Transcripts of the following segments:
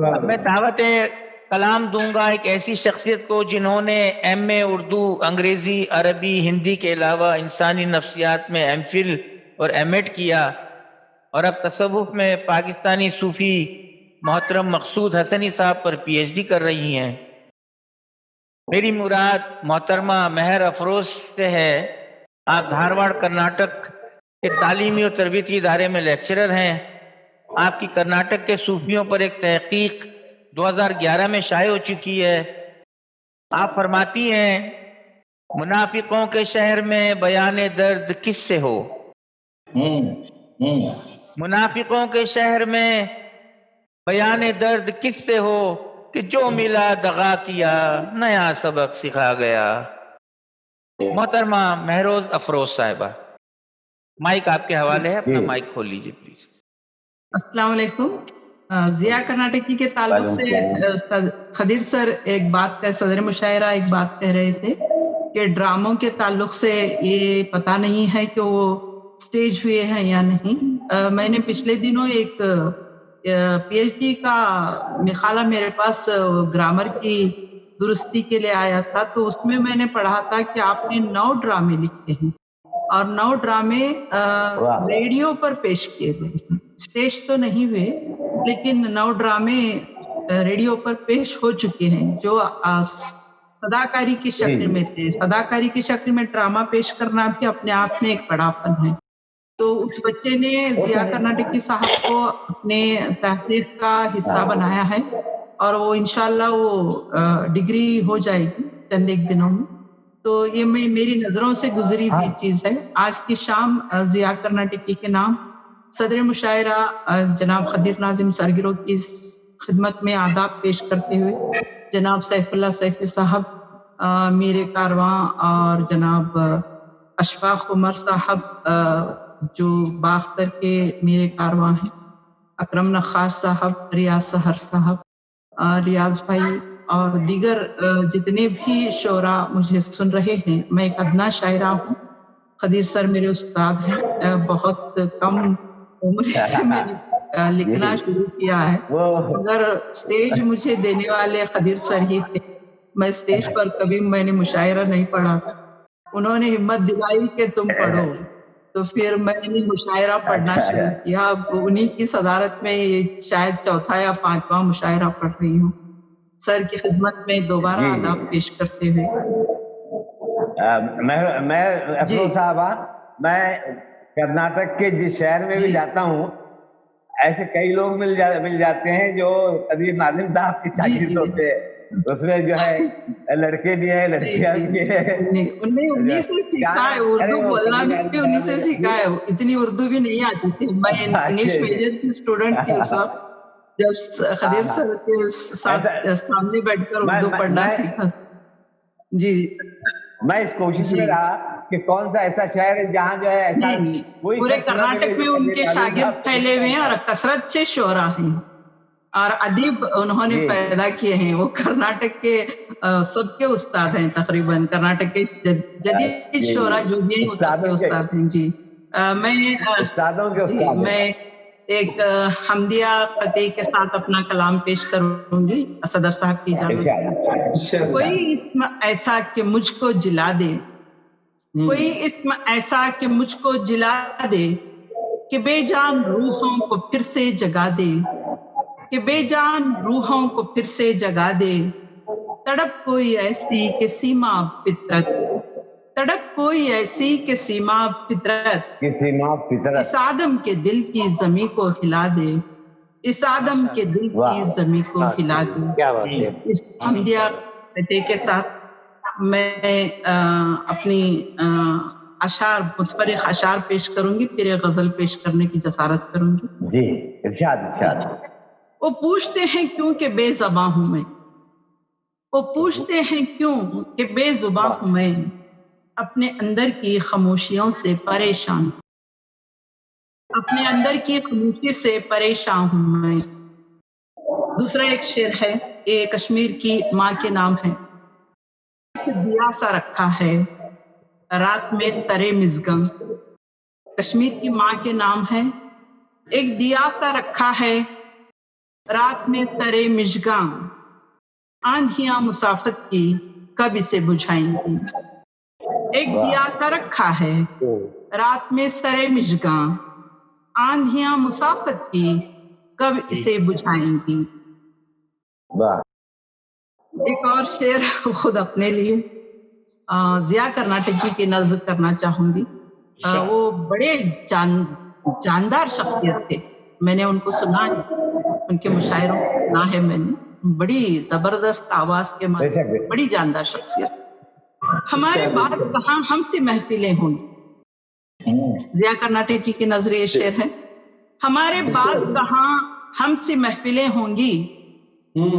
اب میں دعوت کلام دوں گا ایک ایسی شخصیت کو جنہوں نے ایم اے اردو، انگریزی، عربی، ہندی کے علاوہ انسانی نفسیات میں ایم فل اور ایم ایڈ کیا، اور اب تصوف میں پاکستانی صوفی محترم مقصود حسنی صاحب پر پی ایچ ڈی کر رہی ہیں۔ میری مراد محترمہ مہر افروز سے ہے۔ آپ دھارواڑ کرناٹک کے تعلیمی اور تربیتی ادارے میں لیکچرر ہیں۔ آپ کی کرناٹک کے صوفیوں پر ایک تحقیق 2011 میں شائع ہو چکی ہے۔ آپ فرماتی ہیں منافقوں کے شہر میں بیان درد کس سے ہو، منافقوں کے شہر میں بیان درد کس سے ہو، کہ جو ملا دغا کیا نیا سبق سکھا گیا۔ محترمہ مہروز افروز صاحبہ، مائک آپ کے حوالے ہے، اپنا مائک کھول لیجیے پلیز۔ السلام علیکم۔ ضیاء کرناٹکی کے تعلق سے خدیر سر ایک بات کا صدر مشاعرہ ایک بات کہہ رہے تھے کہ ڈراموں کے تعلق سے یہ پتہ نہیں ہے کہ وہ سٹیج ہوئے ہیں یا نہیں۔ میں نے پچھلے دنوں ایک پی ایچ ڈی کا مقالہ میرے پاس گرامر کی درستی کے لیے آیا تھا، تو اس میں نے پڑھا تھا کہ آپ نے 9 ڈرامے لکھے ہیں اور 9 ڈرامے ریڈیو پر پیش کیے گئے ہیں، سٹیج تو نہیں ہوئے لیکن 9 ڈرامے ریڈیو پر پیش ہو چکے ہیں جو صداکاری کی شکل میں تھے۔ صداکاری کی شکل میں ڈرامہ پیش کرنا بھی اپنے آپ میں ایک بڑا فن ہے۔ تو اس بچے نے ضیاء کرناٹکی صاحب کو اپنے تحقیق کا حصہ بنایا ہے اور وہ انشاءاللہ وہ ڈگری ہو جائے گی چند ایک دنوں میں۔ تو یہ میری نظروں سے گزری ہوئی چیز ہے۔ آج کی شام ضیاء کرناٹکی کے نام صدر مشاعرہ جناب خدیر ناظم سرگرو کی خدمت میں آداب پیش کرتے ہوئے جناب سیف اللہ سیفی صاحب، میر کارواں، اور جناب اشفاق عمر صاحب جو باختر کے میر کارواں ہیں، اکرم نخاش صاحب، ریاض سحر صاحب، ریاض بھائی اور دیگر جتنے بھی شعراء مجھے سن رہے ہیں۔ میں ایک ادنا شاعرہ ہوں۔ خدیر سر میرے استاد ہیں۔ بہت کم عمر سے میں نے لکھنا شروع کیا ہے، مگر سٹیج مجھے دینے والے خدیر سر ہی تھے۔ میں سٹیج پر کبھی میں نے مشاعرہ نہیں پڑھا تھا، انہوں نے ہمت دلائی کہ تم پڑھو، تو پھر میں نے مشاعرہ پڑھنا شروع کیا۔ اب انہی کی صدارت میں یہ شاید 4تھا یا 5واں مشاعرہ پڑھ رہی ہوں۔ سر کی خدمت میں دوبارہ آداب پیش کرتے ہوئے میں افروز صاحبہ، میں کرناٹک کے جس شہر میں بھی جاتا ہوں ایسے کئی لوگ مل جاتے ہیں جو خدیر ناظم صاحب کی شاگرد ہوتے ہیں۔ اس میں جو ہے لڑکے بھی ہیں، لڑکیاں بھی ہیں۔ انہیں سے سیکھا ہے، اردو بولنا بھی انہیں سے سیکھا ہے۔ اتنی اردو بھی نہیں آتی تھی، میں انگلش میجر کی اسٹوڈنٹ تھی اس وقت جب خدیر سر کے سامنے بیٹھ کر اردو پڑھنا سیکھا۔ جی، میں اس کوشش میں رہا کہ کون سا ایسا شہر ہے جہاں جو ہے ایسا پورے کرناٹک میں ان کے شاگرد پھیلے ہوئے ہیں اور کثرت سے شعراء ہیں اور ادیب انہوں نے پیدا کیے ہیں۔ وہ کرناٹک کے سب کے استاد ہیں تقریباً، کرناٹک کے جدید شعراء جو بھی ہیں وہ سب کے استاد ہیں۔ جی، میں ایک حمدیہ قطعی کے ساتھ اپنا کلام پیش کروں گی صدر صاحب کی اجازت سے۔ کوئی اسم ایسا کہ مجھ کو جلا دے، کوئی اسم ایسا کہ مجھ کو جلا دے، کہ بے جان روحوں کو پھر سے جگا دے، کہ بے جان روحوں کو پھر سے جگا دے۔ تڑپ کوئی ایسی کہ سیما فطرت، تڑپ کوئی ایسی کہ سیما فطرت، اس آدم کے دل کی زمیں کو ہلا دے، اس آدم کے دل کی زمیں کو ہلا دے۔ اس حمدیہ قطعے کے ساتھ میں اپنی اشعار، متفرق اشعار پیش کروں گی، پھر ایک غزل پیش کرنے کی جسارت کروں گی۔ جی، ارشاد ارشاد۔ وہ پوچھتے ہیں کیوں کہ بے زباں ہوں میں، وہ پوچھتے ہیں کیوں کہ بے زباں ہوں میں، اپنے اندر کی خاموشیوں سے پریشان، اپنے اندر کی خاموشی سے پریشان ہوں میں۔ دوسرا ایک شعر ہے، یہ کشمیر کی ماں کے نام ہے۔ دیا سا رکھا ہے رات میں سرے مزگم، کشمیر کی ماں کے نام ہے۔ ایک دیا سا رکھا ہے رات میں سرے مژگاں آندھیاں مسافت کی کب اسے بجھائیں گی. ایک دیا سا رکھا ہے رات میں سرے مژگاں آندھیاں مسافت کی کب اسے بجھائیں گی. واہ. ایک اور شعر خود اپنے لیے ضیاء کرناٹکی کی نظر کرنا چاہوں گی. وہ بڑے جاندار شخصیت تھے. میں نے ان کو سنا ہے, ان کے مشاعروں کو سنا ہے میں نے. بڑی زبردست آواز کے مالک, بڑی جاندار شخصیت. ہمارے بعد کہاں ہم سے محفلیں ہوں گی. ضیاء کرناٹکی کی نظر یہ شعر ہے. ہمارے بعد کہاں ہم سے محفلیں ہوں گی,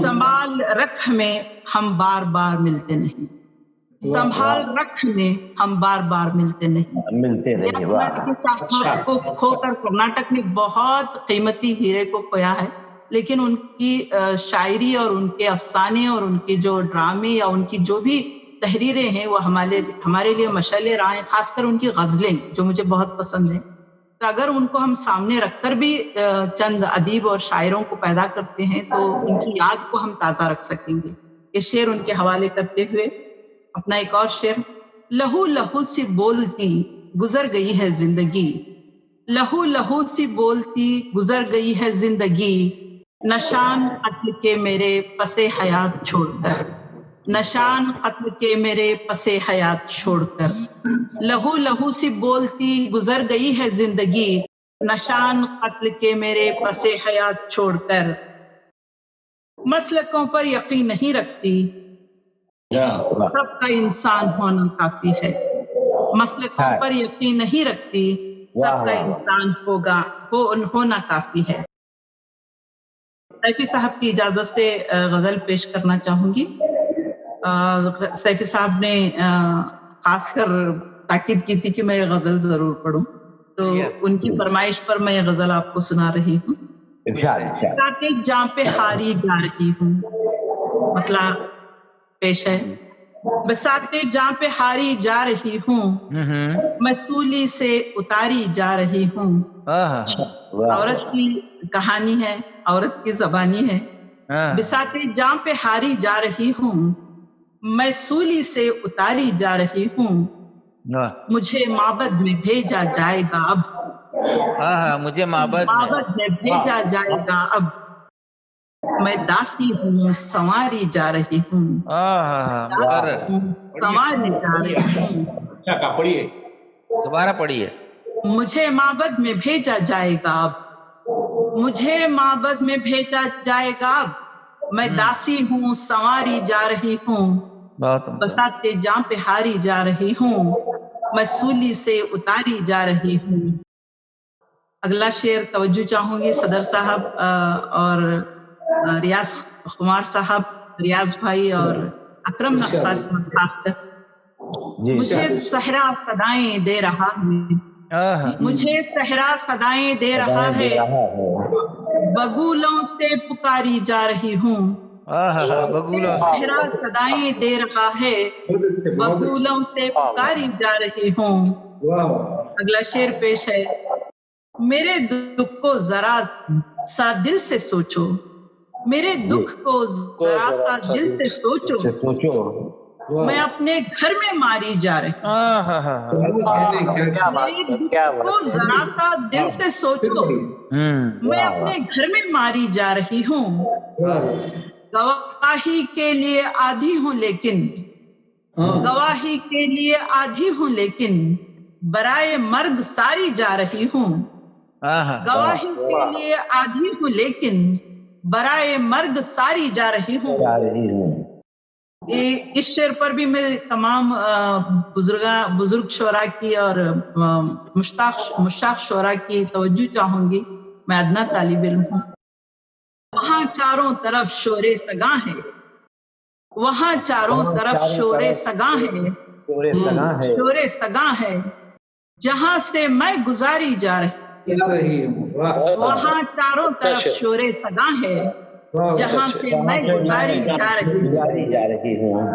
سنبھال رکھ میں ہم بار بار ملتے نہیں. سنبھال رکھ میں ہم بار بار ملتے نہیں. صاحب کو کھو کر کرناٹک نے بہت قیمتی ہیرے کو کھویا ہے, لیکن ان کی شاعری اور ان کے افسانے اور ان کے جو ڈرامے یا ان کی جو بھی تحریریں ہیں وہ ہمارے لیے مشعل راہ ہیں. خاص کر ان کی غزلیں جو مجھے بہت پسند ہیں. تو اگر ان کو ہم سامنے رکھ کر بھی چند ادیب اور شاعروں کو پیدا کرتے ہیں تو ان کی یاد کو ہم تازہ رکھ سکیں گے. یہ شعر ان کے حوالے کرتے ہوئے اپنا ایک اور شعر. لہو لہو سی بولتی گزر گئی ہے زندگی, لہو لہو سی بولتی گزر گئی ہے زندگی, نشان قتل کے میرے پسے حیات چھوڑ کر, نشان قتل کے میرے پسے حیات چھوڑ کر. لہو لہو سی بولتی گزر گئی ہے زندگی, نشان قتل کے میرے پسے حیات چھوڑ کر. مسلکوں پر یقین نہیں رکھتی, سب کا انسان ہونا کافی ہے. مسلکوں پر یقین نہیں رکھتی, سب کا انسان ہونا کافی ہے. سیفی صاحب کی اجازت سے غزل پیش کرنا چاہوں گی. سیفی صاحب نے خاص کر تاکید کی تھی کہ میں یہ غزل ضرور پڑھوں, تو ان کی فرمائش پر میں یہ غزل آپ کو سنا رہی ہوں. جہاں پہ ہاری جا رہی ہوں, مطلب پیش ہے. بساتے جہاں پہ ہاری جا رہی ہوں, میں سولی سے اتاری جا رہی ہوں. عورت کی کہانی ہے, عورت کی زبانی ہے. بساتے جہاں پہ ہاری جا رہی ہوں, میں سولی سے اتاری جا رہی ہوں. مجھے معبد میں بھیجا جائے گا اب, مجھے معبد میں بھیجا جائے گا اب. میں داسی ہوں سنواری جا رہی ہوں, سنواری جا رہی ہوں. دوبارہ پڑھیے. مجھے معبد میں بھیجا جائے گا اب, مجھے معبد میں بھیجا جائے گا اب. میں داسی ہوں سنواری جا رہی ہوں, بساتے جہاں پہ ہاری جا رہی ہوں, میں سولی سے اتاری جا رہی ہوں. اگلا شعر توجہ چاہوں گی صدر صاحب اور ریاض خمار صاحب, ریاض بھائی اور اکرم نقاش صاحب خاص کر. مجھے صحرا صدائیں دے رہا ہے, مجھے صحرا صدائیں دے رہا ہے, بگولوں سے پکاری جا رہی ہوں. صحرا صدائیں دے رہا ہے, بگولوں سے پکاری جا رہی ہوں. اگلا شعر پیش ہے. میرے دکھ کو ذرا سا دل سے سوچو, میرے دکھ کو ذرا سا دل سے سوچو, میں اپنے گھر میں ماری جا رہی ہوں. میرے دکھ کو ذرا سا دل سے سوچو, میں اپنے گھر میں ماری جا رہی ہوں. گواہی کے لیے آدھی ہوں لیکن, گواہی کے لیے آدھی ہوں لیکن, برائے مرگ ساری جا رہی ہوں. گواہی کے لیے آدھی ہوں لیکن, برائے مرگ ساری جا رہی ہوں. اس شعر پر بھی میں تمام بزرگ شعراء کی اور مشتاق شعراء کی توجہ چاہوں گی. میں ادنا طالب علم ہوں. وہاں چاروں طرف شور سگاں ہے, وہاں چاروں طرف شور سگاں ہے, شور سگاں ہے, جہاں سے میں گزاری جا رہی ہوں. وہاں چاروں طرف شور سگاں ہے, جہاں سے میں گزاری جا رہی ہوں.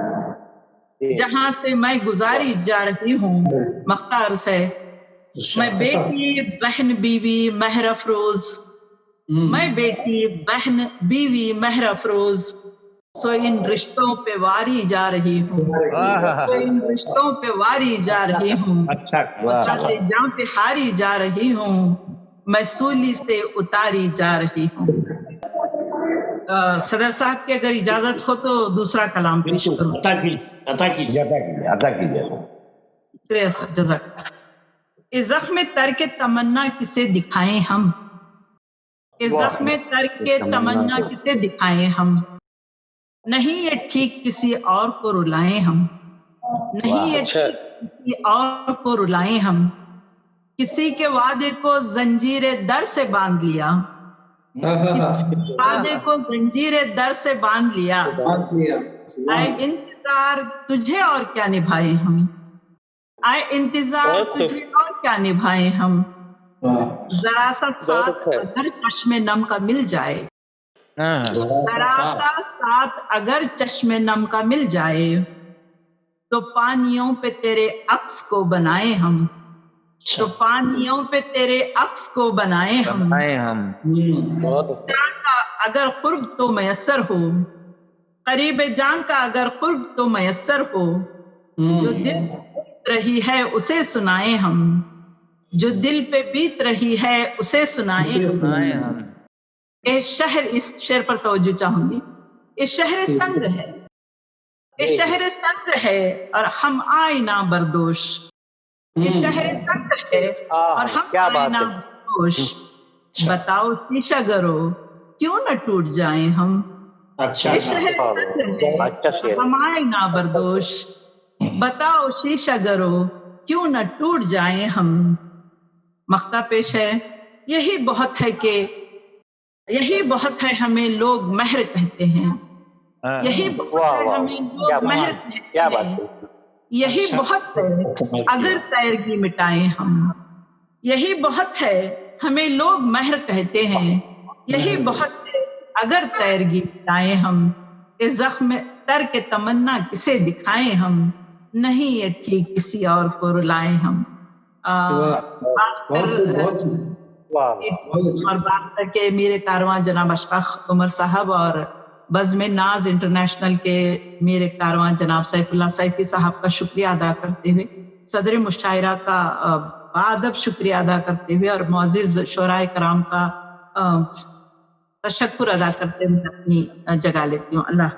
جہاں سے میں گزاری جا رہی ہوں. مختار سے میں بیٹی بہن بیوی مہر افروز میں بیٹی بہن بیوی مہر افروز سو ان رشتوں پہ واری جا رہی ہوں، سو ان رشتوں پہ واری جا رہی ہوں، جہاں پہ ہاری جا رہی ہوں، میں سولی سے اتاری جا رہی ہوں۔ صدر صاحب کی اگر اجازت ہو تو دوسرا کلام پیش کروں۔ عطا کیجیے۔ شکریہ سر، جزاک اللہ۔ اس زخم تر کے تمنا کسے دکھائیں ہم، اس زخم تر کے تمنا کسے دکھائیں ہم، نہیں یہ ٹھیک کسی اور کو رلائیں ہم، نہیں یہ ٹھیک کسی اور کو رلائیں ہم، کسی کے وعدے کو زنجیر در سے باندھ لیا، کسی کے وعدے کو زنجیر در سے باندھ لیا، آئے انتظار تجھے اور کیا نبھائیں ہم، آئے انتظار تجھے اور کیا نبھائیں ہم، ذرا سا ساتھ اگر چشم نم کا مل جائے، ذرا سا ساتھ اگر چشم نم کا مل جائے، تو پانیوں پہ تیرے عکس کو بنائے ہم، تو پانیوں پہ تیرے عکس کو بنائے ہم، جان کا اگر قرب تو میسر ہو، قریب جان کا اگر قرب تو میسر ہو، جو دل بیت رہی ہے اسے سنائے ہم، جو دل پہ بیت رہی ہے اسے سنائے ہم۔ اے شہر، اس شعر پر توجہ چاہوں گی، اے شہر سنگ ہے، اے شہر سنگ ہے اور ہم آئینہ بردوش، اے شہر سنگ ہے اور ہم آئینہ بردوش، بتاؤ شیشہ گرو کیوں نہ ٹوٹ جائیں ہم، اے شہر سنگ ہے اور ہم آئینہ بردوش، بتاؤ شیشہ گرو کیوں نہ ٹوٹ جائیں ہم۔ مقطع پیش ہے۔ یہی بہت ہے کہ یہی بہت ہے ہمیں لوگ مہر کہتے ہیں، یہی بہت ہے ہمیں لوگ مہر کہتے ہیں، یہی بہت ہے اگر تیرگی مٹائیں ہم، یہی بہت ہے ہمیں لوگ مہر کہتے ہیں، یہی بہت ہے اگر تیرگی مٹائیں ہم، اس زخم تر کے تمنا کسے دکھائیں ہم، نہیں یہ ٹھیک کسی اور کو رلائیں ہم۔ اور بات کر کے میرے کارواں جناب اشفاق عمر صاحب اور بزم ناز انٹرنیشنل کے میرے کارواں جناب سیف اللہ سیفی صاحب کا شکریہ ادا کرتے ہوئے، صدر مشاعرہ کا بادب شکریہ ادا کرتے ہوئے اور معزز شعراء کرام کا تشکر ادا کرتے ہوئے اپنی جگہ لیتی ہوں۔ اللہ